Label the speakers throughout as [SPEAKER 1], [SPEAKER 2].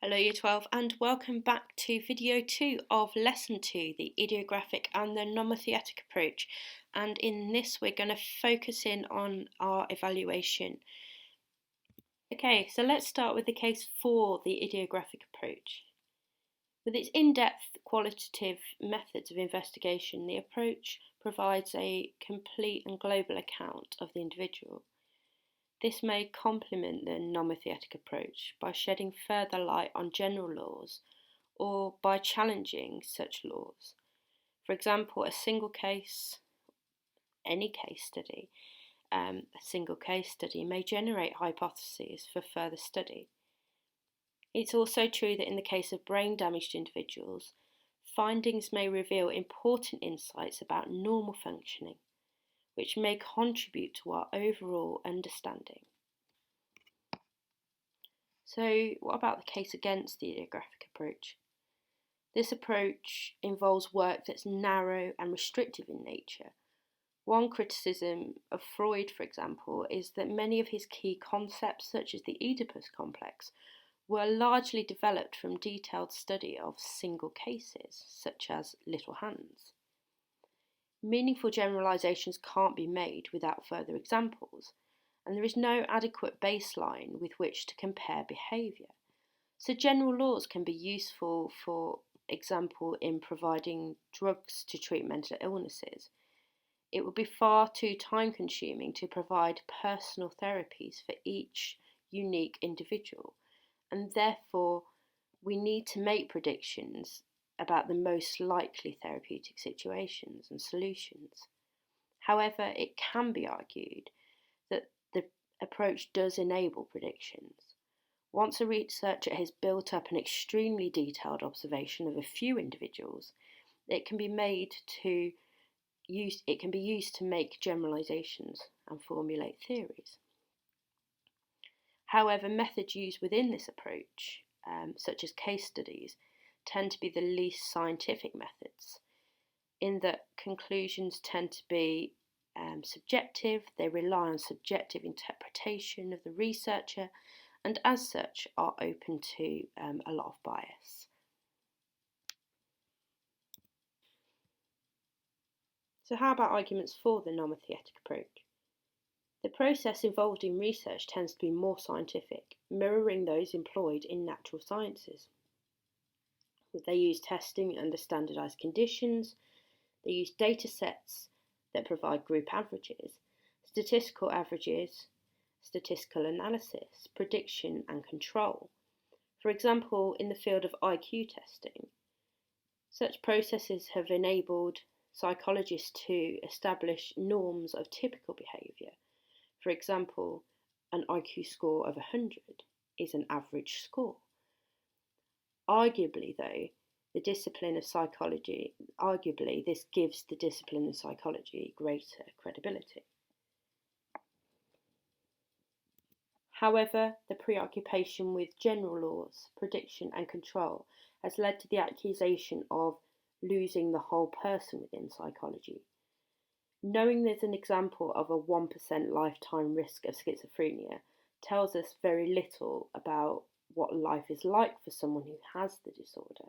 [SPEAKER 1] Hello Year 12 and welcome back to video 2 of Lesson 2, the Idiographic and the nomothetic approach. And in this we're going to focus in on our evaluation. Okay, so let's start with the case for the Idiographic approach. With its in-depth qualitative methods of investigation, the approach provides a complete and global account of the individual. This may complement the nomothetic approach by shedding further light on general laws or by challenging such laws. For example, a single case study may generate hypotheses for further study. It's also true that in the case of brain-damaged individuals, findings may reveal important insights about normal functioning, which may contribute to our overall understanding. So, what about the case against the idiographic approach? This approach involves work that's narrow and restrictive in nature. One criticism of Freud, for example, is that many of his key concepts, such as the Oedipus complex, were largely developed from detailed study of single cases, such as little hands. Meaningful generalizations can't be made without further examples, and there is no adequate baseline with which to compare behaviour. So general laws can be useful, for example, in providing drugs to treat mental illnesses. It would be far too time-consuming to provide personal therapies for each unique individual, and therefore we need to make predictions about the most likely therapeutic situations and solutions. However, it can be argued that the approach does enable predictions. Once a researcher has built up an extremely detailed observation of a few individuals, it can be used to make generalizations and formulate theories. However, methods used within this approach, such as case studies, tend to be the least scientific methods, in that conclusions tend to be subjective, they rely on subjective interpretation of the researcher, and as such are open to a lot of bias. So how about arguments for the nomothetic approach? The process involved in research tends to be more scientific, mirroring those employed in natural sciences. They use testing under standardised conditions, they use data sets that provide group averages, statistical averages, statistical analysis, prediction and control. For example, in the field of IQ testing, such processes have enabled psychologists to establish norms of typical behaviour. For example, an IQ score of 100 is an average score. Arguably, this gives the discipline of psychology greater credibility. However, the preoccupation with general laws, prediction and control has led to the accusation of losing the whole person within psychology. Knowing there's an example of a 1% lifetime risk of schizophrenia tells us very little about what life is like for someone who has the disorder.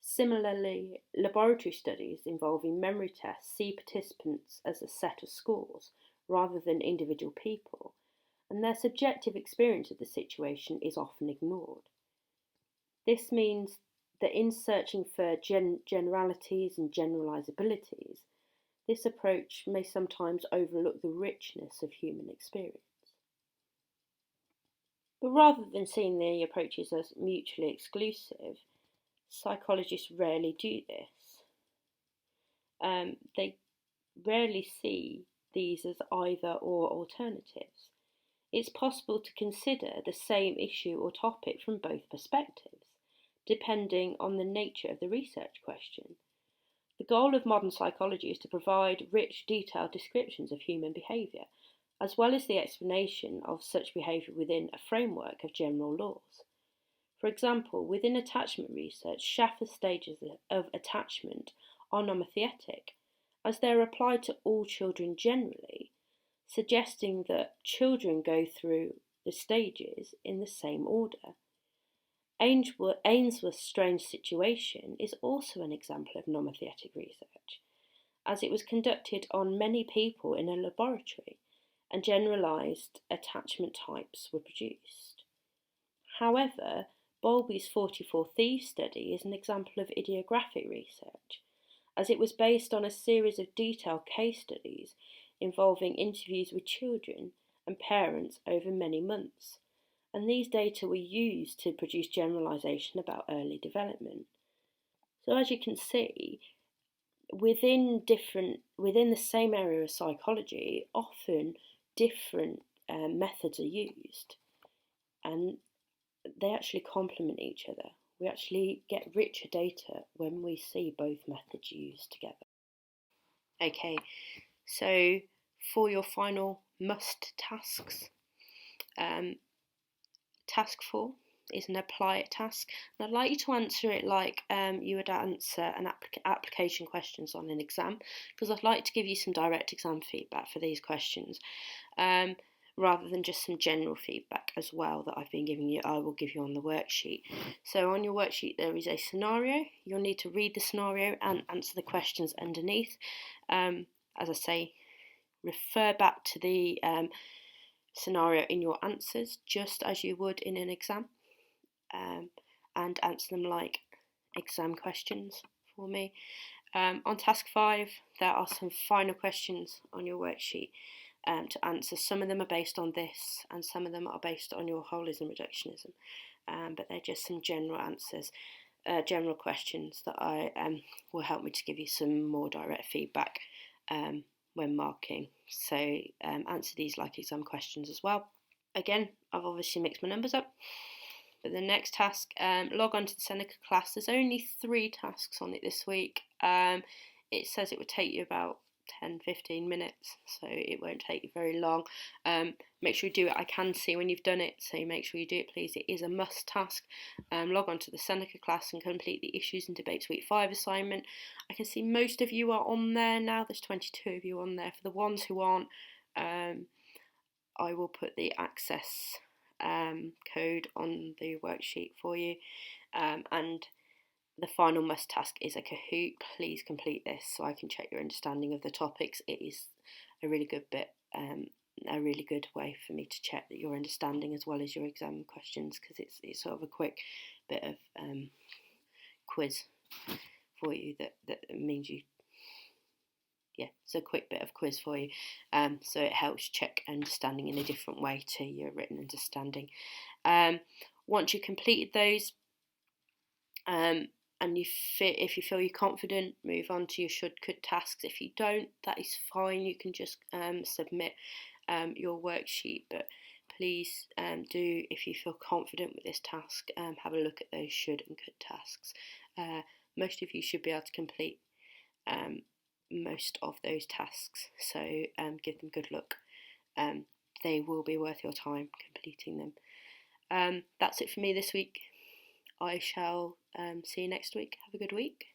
[SPEAKER 1] Similarly, laboratory studies involving memory tests see participants as a set of scores rather than individual people, and their subjective experience of the situation is often ignored. This means that in searching for generalities and generalisabilities, this approach may sometimes overlook the richness of human experience. But rather than seeing the approaches as mutually exclusive, psychologists rarely do this. They rarely see these as either or alternatives. It's possible to consider the same issue or topic from both perspectives, depending on the nature of the research question. The goal of modern psychology is to provide rich, detailed descriptions of human behaviour, as well as the explanation of such behaviour within a framework of general laws. For example, within attachment research, Schaffer's stages of attachment are nomothetic, as they are applied to all children generally, suggesting that children go through the stages in the same order. Ainsworth's strange situation is also an example of nomothetic research, as it was conducted on many people in a laboratory and generalised attachment types were produced. However, Bowlby's 44 Thieves study is an example of idiographic research, as it was based on a series of detailed case studies involving interviews with children and parents over many months, and these data were used to produce generalisation about early development. So as you can see, within the same area of psychology, often different methods are used, and they actually complement each other. We actually get richer data when we see both methods used together. Okay, so for your final must tasks, task 4 is an apply it task, and I'd like you to answer it like you would answer an application questions on an exam, because I'd like to give you some direct exam feedback for these questions, rather than just some general feedback as well that I've been giving you. I will give you on the worksheet. So on your worksheet there is a scenario. You'll need to read the scenario and answer the questions underneath. As I say, refer back to the scenario in your answers just as you would in an exam, and answer them like exam questions for me. On task 5 there are some final questions on your worksheet to answer. Some of them are based on this and some of them are based on your holism reductionism, but they're just some general answers, general questions that will help me to give you some more direct feedback when marking. So answer these like exam questions as well. Again, I've obviously mixed my numbers up. But the next task, log on to the Seneca class. There's only 3 tasks on it this week. It says it would take you about 10-15 minutes, so it won't take you very long. Make sure you do it. I can see when you've done it, so make sure you do it, please. It is a must task. Log on to the Seneca class and complete the Issues and Debates Week 5 assignment. I can see most of you are on there now. There's 22 of you on there. For the ones who aren't, I will put the access code on the worksheet for you, and the final must task is a Kahoot. Please complete this so I can check your understanding of the topics. It is a really good bit, a really good way for me to check that your understanding as well as your exam questions, because it's sort of a quick bit of quiz for you that means you, yeah, it's a quick bit of quiz for you, so it helps check understanding in a different way to your written understanding. Once you've completed those, and if you feel you're confident, move on to your should could tasks. If you don't, that is fine. You can just submit your worksheet, but please do, if you feel confident with this task, have a look at those should and could tasks. Most of you should be able to complete most of those tasks, so give them good luck. They will be worth your time completing them. That's it for me this week. I shall see you next week. Have a good week.